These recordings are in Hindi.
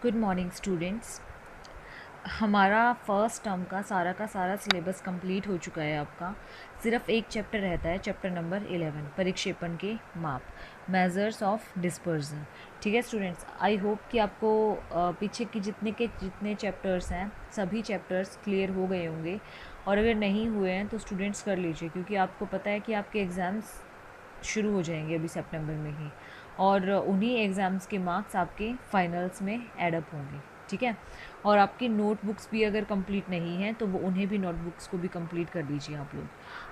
Good morning students. हमारा फर्स्ट टर्म का सारा सिलेबस कंप्लीट हो चुका है। आपका सिर्फ एक चैप्टर रहता है, चैप्टर नंबर 11, परिक्षेपण के माप, मेजर्स ऑफ डिस्पर्जन। ठीक है स्टूडेंट्स, आई होप कि आपको पीछे की जितने चैप्टर्स हैं सभी चैप्टर्स क्लियर हो गए होंगे, और अगर नहीं हुए हैं तो स्टूडेंट्स कर लीजिए, क्योंकि आपको पता है कि आपके एग्ज़ाम्स शुरू हो जाएंगे अभी सितंबर में ही, और उन्हीं एग्ज़ाम्स के मार्क्स आपके फाइनल्स में एडअप होंगे। ठीक है, और आपकी नोटबुक्स भी अगर कंप्लीट नहीं हैं तो वो उन्हें भी नोटबुक्स को भी कंप्लीट कर लीजिए आप लोग।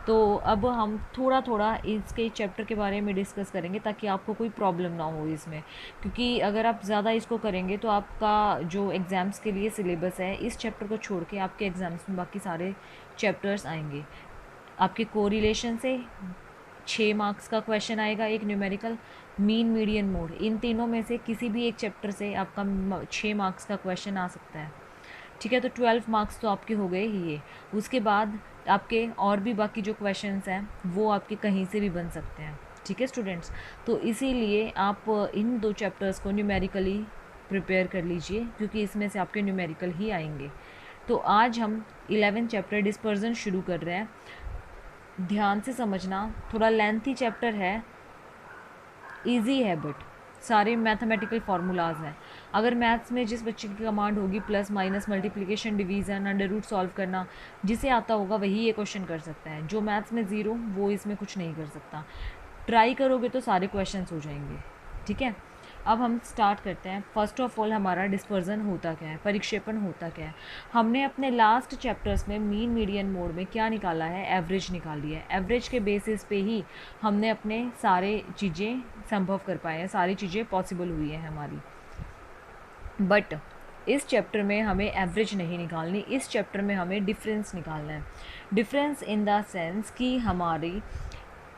तो अब हम थोड़ा थोड़ा इसके चैप्टर के बारे में डिस्कस करेंगे ताकि आपको कोई प्रॉब्लम ना हो इसमें, क्योंकि अगर आप ज़्यादा इसको करेंगे तो आपका जो एग्ज़ाम्स के लिए सिलेबस है इस चैप्टर को छोड़ के आपके एग्ज़ाम्स में बाकी सारे चैप्टर्स आएंगे। आपके कोरिलेशन से 6 मार्क्स का क्वेश्चन आएगा, एक न्यूमेरिकल, मीन मीडियन मोड, इन तीनों में से किसी भी एक चैप्टर से आपका 6 मार्क्स का क्वेश्चन आ सकता है। ठीक है, तो 12 मार्क्स तो आपके हो गए ही ये। उसके बाद आपके और भी बाकी जो क्वेश्चंस हैं वो आपके कहीं से भी बन सकते हैं। ठीक है स्टूडेंट्स, तो इसीलिए आप इन 2 चैप्टर्स को न्यूमेरिकली प्रिपेयर कर लीजिए, क्योंकि इसमें से आपके न्यूमेरिकल ही आएंगे। तो आज हम 11 चैप्टर डिस्पर्जन शुरू कर रहे हैं। ध्यान से समझना, थोड़ा लेंथी चैप्टर है, इजी है, बट सारे मैथमेटिकल फार्मूलाज हैं। अगर मैथ्स में जिस बच्चे की कमांड होगी plus minus multiplication division under root solve करना, जिसे आता होगा वही ये क्वेश्चन कर सकता है। जो मैथ्स में ज़ीरो वो इसमें कुछ नहीं कर सकता। ट्राई करोगे तो सारे क्वेश्चंस हो जाएंगे। ठीक है, अब हम स्टार्ट करते हैं। फर्स्ट ऑफ ऑल हमारा डिस्पर्जन होता क्या है, परिक्षेपण होता क्या है। हमने अपने लास्ट चैप्टर्स में मीन मीडियन मोड में क्या निकाला है, एवरेज निकाली है। एवरेज के बेसिस पे ही हमने अपने सारे चीज़ें संभव कर पाए हैं, सारी चीज़ें पॉसिबल हुई हैं हमारी। बट इस चैप्टर में हमें एवरेज नहीं निकालनी, इस चैप्टर में हमें डिफरेंस निकालना है। डिफरेंस इन द सेंस कि हमारी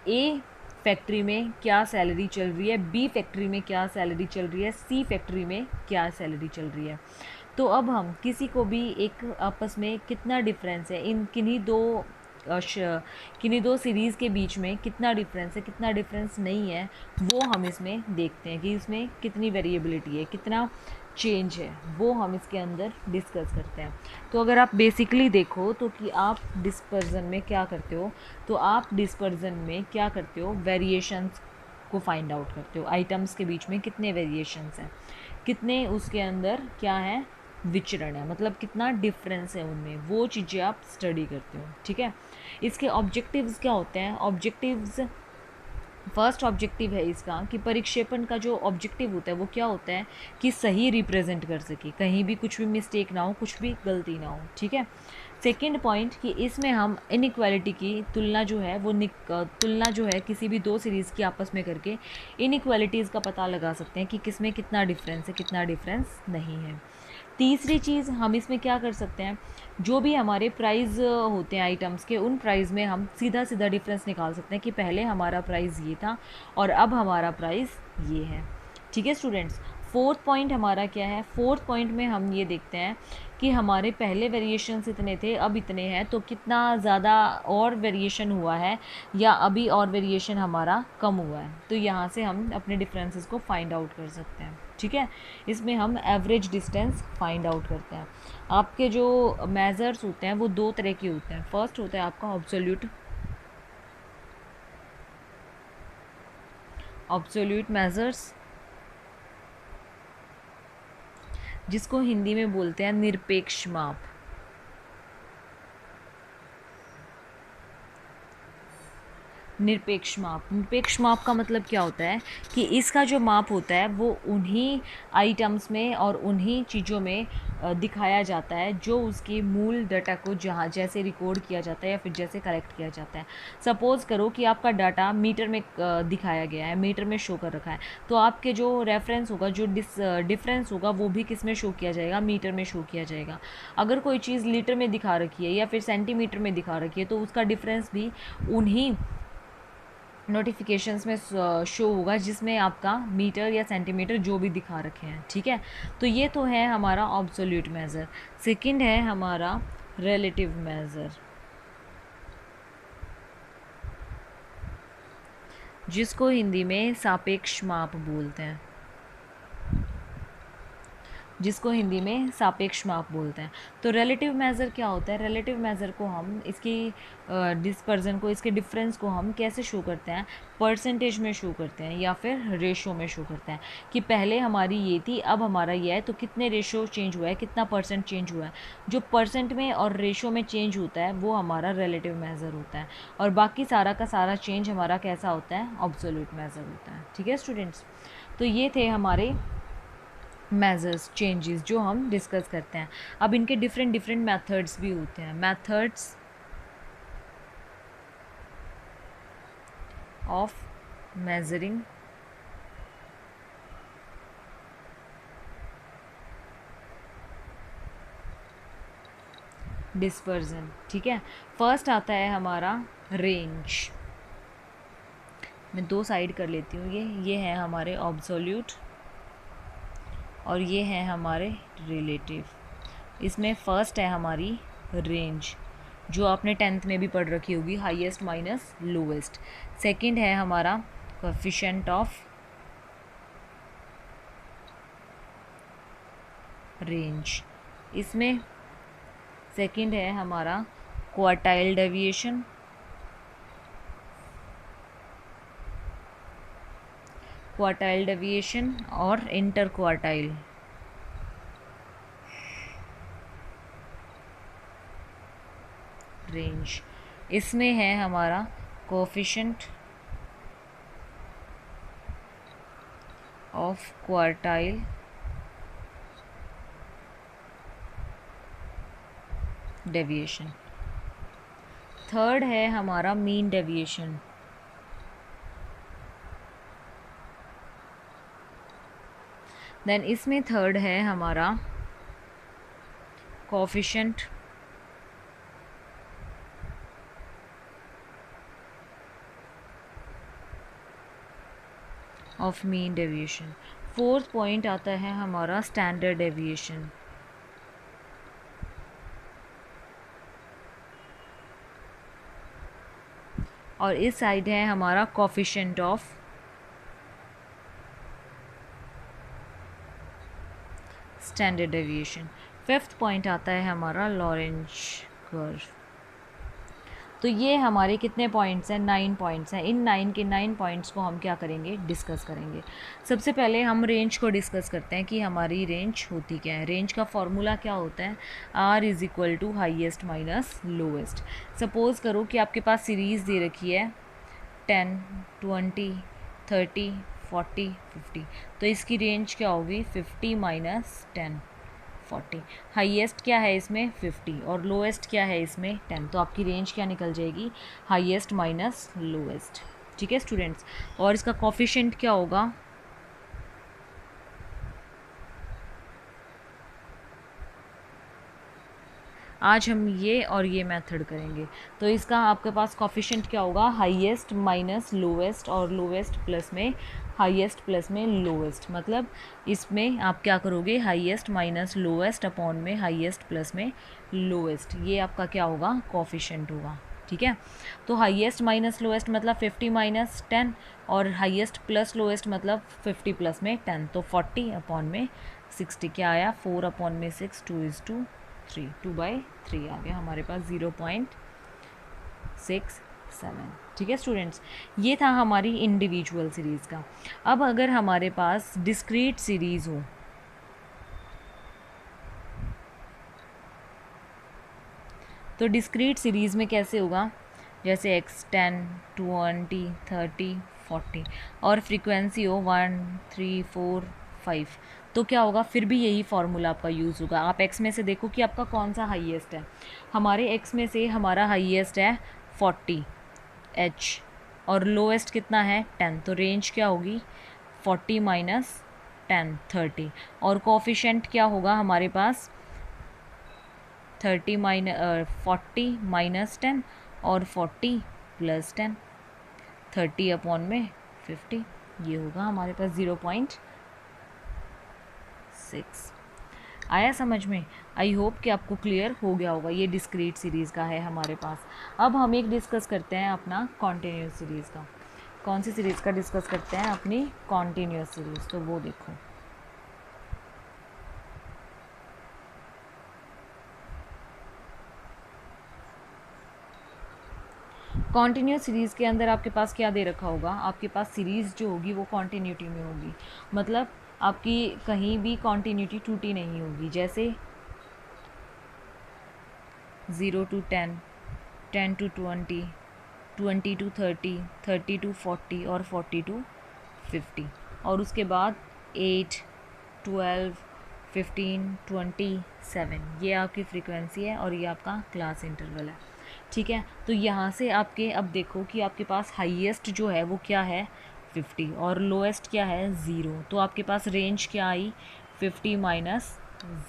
ए फैक्ट्री में क्या सैलरी चल रही है, बी फैक्ट्री में क्या सैलरी चल रही है, सी फैक्ट्री में क्या सैलरी चल रही है। तो अब हम किसी को भी एक आपस में कितना डिफरेंस है इन किन्हीं दो सीरीज़ के बीच में, कितना डिफरेंस है कितना डिफरेंस नहीं है, वो हम इसमें देखते हैं कि इसमें कितनी वेरिएबिलिटी है, कितना चेंज है, वो हम इसके अंदर डिस्कस करते हैं। तो अगर आप बेसिकली देखो तो कि आप डिस्पर्जन में क्या करते हो, तो आप डिस्पर्जन में क्या करते हो, वेरिएशंस को फाइंड आउट करते हो। आइटम्स के बीच में कितने वेरिएशंस हैं, कितने उसके अंदर क्या है, विचरण है, मतलब कितना डिफरेंस है उनमें, वो चीज़ें आप स्टडी करते हो। ठीक है, इसके ऑब्जेक्टिव्स क्या होते हैं। ऑब्जेक्टिव्स, फर्स्ट ऑब्जेक्टिव है इसका कि परिक्षेपण का जो ऑब्जेक्टिव होता है वो क्या होता है कि सही रिप्रेजेंट कर सके, कहीं भी कुछ भी मिस्टेक ना हो, कुछ भी गलती ना हो। ठीक है, सेकेंड पॉइंट कि इसमें हम इनइक्वालिटी की तुलना जो है वो तुलना जो है किसी भी दो सीरीज़ की आपस में करके इनइक्वालिटीज़ का पता लगा सकते हैं कि किस में कितना डिफरेंस है, कितना डिफरेंस नहीं है। तीसरी चीज़ हम इसमें क्या कर सकते हैं, जो भी हमारे प्राइस होते हैं आइटम्स के, उन प्राइस में हम सीधा सीधा डिफरेंस निकाल सकते हैं कि पहले हमारा प्राइस ये था और अब हमारा प्राइस ये है। ठीक है स्टूडेंट्स, फोर्थ पॉइंट हमारा क्या है। फोर्थ पॉइंट में हम ये देखते हैं कि हमारे पहले वेरिएशंस इतने थे अब इतने हैं, तो कितना ज़्यादा और वेरिएशन हुआ है या अभी और वेरिएशन हमारा कम हुआ है। तो यहाँ से हम अपने डिफरेंसेस को फाइंड आउट कर सकते हैं। ठीक है, इसमें हम एवरेज डिस्टेंस फाइंड आउट करते हैं। आपके जो मेजर्स होते हैं वो दो तरह के होते हैं। फर्स्ट होता है आपका ऑब्सोल्यूट मेजर्स, जिसको हिंदी में बोलते हैं निरपेक्ष माप। निरपेक्ष माप का मतलब क्या होता है कि इसका जो माप होता है वो उन्हीं आइटम्स में और उन्हीं चीज़ों में दिखाया जाता है जो उसकी मूल डाटा को जहाँ जैसे रिकॉर्ड किया जाता है या फिर जैसे कलेक्ट किया जाता है। सपोज़ करो कि आपका डाटा मीटर में दिखाया गया है, मीटर में शो कर रखा है, तो आपके जो रेफरेंस होगा, जो डिफरेंस होगा वो भी किस में शो किया जाएगा, मीटर में शो किया जाएगा। अगर कोई चीज़ लीटर में दिखा रखी है या फिर सेंटीमीटर में दिखा रखी है तो उसका डिफरेंस भी उन्हीं नोटिफिकेशंस में शो होगा जिसमें आपका मीटर या सेंटीमीटर जो भी दिखा रखे हैं। ठीक है, तो ये तो है हमारा ऑब्सोल्यूट मेज़र। सेकंड है हमारा रिलेटिव मेज़र, जिसको हिंदी में सापेक्ष माप बोलते हैं। जिसको हिंदी में सापेक्ष माप बोलते हैं। तो रिलेटिव मेज़र क्या होता है? रिलेटिव मेज़र को हम इसकी डिस्पर्जन को, इसके डिफरेंस को हम कैसे शो करते हैं? परसेंटेज में शो करते हैं या फिर रेशो में शो करते हैं कि पहले हमारी ये थी, अब हमारा ये है, तो कितने रेशो चेंज हुआ है, कितना परसेंट चेंज हुआ है। जो परसेंट में और रेशो में चेंज होता है वो हमारा रिलेटिव मेज़र होता है, और बाकी सारा का सारा चेंज हमारा कैसा होता है? ऑब्सोल्यूट मेज़र होता है। ठीक है स्टूडेंट्स, तो ये थे हमारे मेजर्स, चेंजेस जो हम डिस्कस करते हैं। अब इनके डिफरेंट डिफरेंट मेथड्स भी होते हैं। Methods of measuring dispersion. ठीक है, फर्स्ट आता है हमारा रेंज। मैं दो साइड कर लेती हूँ, ये है हमारे ऑब्सोल्यूट और ये है हमारे रिलेटिव। इसमें फर्स्ट है हमारी रेंज, जो आपने 10th में भी पढ़ रखी होगी, हाईएस्ट माइनस लोवेस्ट। सेकंड है हमारा कोएफिशिएंट ऑफ रेंज। इसमें सेकंड है हमारा क्वार्टाइल डेविएशन, क्वार्टाइल डेविएशन और इंटर क्वार्टाइल रेंज। इसमें है हमारा coefficient of quartile deviation. Third है हमारा मीन डेविएशन। देन इसमें थर्ड है हमारा coefficient of mean deviation. Fourth point आता है हमारा स्टैंडर्ड डेविएशन। और इस साइड है हमारा coefficient of standard deviation. Fifth point आता है हमारा लॉरेंज कर्व। तो ये हमारे कितने पॉइंट्स हैं? 9 पॉइंट्स हैं। इन 9 के 9 पॉइंट्स को हम क्या करेंगे? डिस्कस करेंगे। सबसे पहले हम रेंज को डिस्कस करते हैं कि हमारी रेंज होती क्या है। रेंज का फॉर्मूला क्या होता है? R is equal to highest minus lowest. Suppose करो कि आपके पास सीरीज़ दे रखी है 10, 20, 30, 40, 50, तो इसकी रेंज क्या होगी? 50 माइनस 10, 40। हाईएस्ट क्या है इसमें? 50, और लोएस्ट क्या है इसमें? 10। तो आपकी रेंज क्या निकल जाएगी? Highest minus lowest. ठीक है स्टूडेंट्स, और इसका कोएफिशिएंट क्या होगा? आज हम ये और ये मेथड करेंगे। तो इसका आपके पास कोएफिशिएंट क्या होगा? हाईएस्ट माइनस लोवेस्ट, और लोवेस्ट प्लस में हाईएस्ट प्लस में लोवेस्ट। मतलब इसमें आप क्या करोगे? हाईएस्ट माइनस लोवेस्ट अपॉन में हाईएस्ट प्लस में लोवेस्ट। ये आपका क्या होगा? कोएफिशिएंट होगा। ठीक है, तो हाईएस्ट माइनस लोवेस्ट मतलब 50 माइनस 10, और हाईएस्ट प्लस लोवेस्ट मतलब 50 प्लस में 10। तो 40 अपॉन में 60 क्या आया? 4 अपॉन में 6, 2:3, 2/3 आ गया हमारे पास 0.67। ठीक है स्टूडेंट्स, ये था हमारी इंडिविजुअल सीरीज़ का। अब अगर हमारे पास डिस्क्रीट सीरीज़ हो, तो डिस्क्रीट सीरीज़ में कैसे होगा? जैसे x 10, 20, 30, 40 और फ्रीक्वेंसी हो 1, 3, 4, 5, तो क्या होगा? फिर भी यही फार्मूला आपका यूज़ होगा। आप x में से देखो कि आपका कौन सा हाईएस्ट है। हमारे x में से हमारा हाईएस्ट है 40 h, और लोएस्ट कितना है? 10। तो रेंज क्या होगी? 40 माइनस 10, 30। और कोएफिशिएंट क्या होगा हमारे पास? 40 माइनस 10 और 40 प्लस 10, 30 अपॉन में 50। ये होगा हमारे पास 0.6। आया समझ में? आई होप कि आपको क्लियर हो गया होगा। ये डिस्क्रीट सीरीज़ का है हमारे पास। अब हम एक डिस्कस करते हैं अपना कॉन्टीन्यूस सीरीज़ का। कौन सी सीरीज़ का डिस्कस करते हैं? अपनी कॉन्टीन्यूस सीरीज़। तो वो देखो, कॉन्टीन्यूस सीरीज़ के अंदर आपके पास क्या दे रखा होगा, आपके पास सीरीज़ जो होगी वो कॉन्टीन्यूटी में होगी, मतलब आपकी कहीं भी कॉन्टीन्यूटी टूटी नहीं होगी। जैसे 0 to 10, 10 to 20, 20 to 30, 30 to 40 और 40 to 50, और उसके बाद 8, 12, 15, 27, ये आपकी फ्रीक्वेंसी है और ये आपका क्लास इंटरवल है। ठीक है, तो यहाँ से आपके अब देखो कि आपके पास हाईएस्ट जो है वो क्या है 50 और लोएस्ट क्या है 0, तो आपके पास रेंज क्या आई 50 माइनस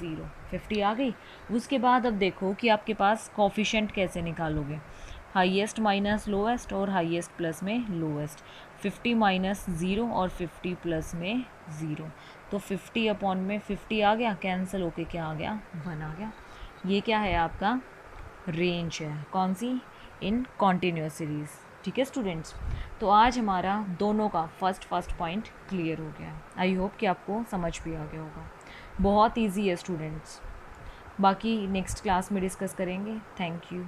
0, 50 आ गई। उसके बाद अब देखो कि आपके पास कॉफिशेंट कैसे निकालोगे, हाईएस्ट माइनस लोएस्ट और हाईएस्ट प्लस में लोएस्ट, 50 माइनस 0 और 50 प्लस में 0, तो 50 अपॉन में 50 आ गया, कैंसिल होके क्या आ गया 1 आ गया। ये क्या है आपका रेंज है, कौन सी, इन कॉन्टीन्यूस सीरीज़। ठीक है स्टूडेंट्स, तो आज हमारा दोनों का फर्स्ट पॉइंट क्लियर हो गया। आई होप कि आपको समझ भी आ गया होगा। बहुत इजी है स्टूडेंट्स, बाकी नेक्स्ट क्लास में डिस्कस करेंगे। Thank you.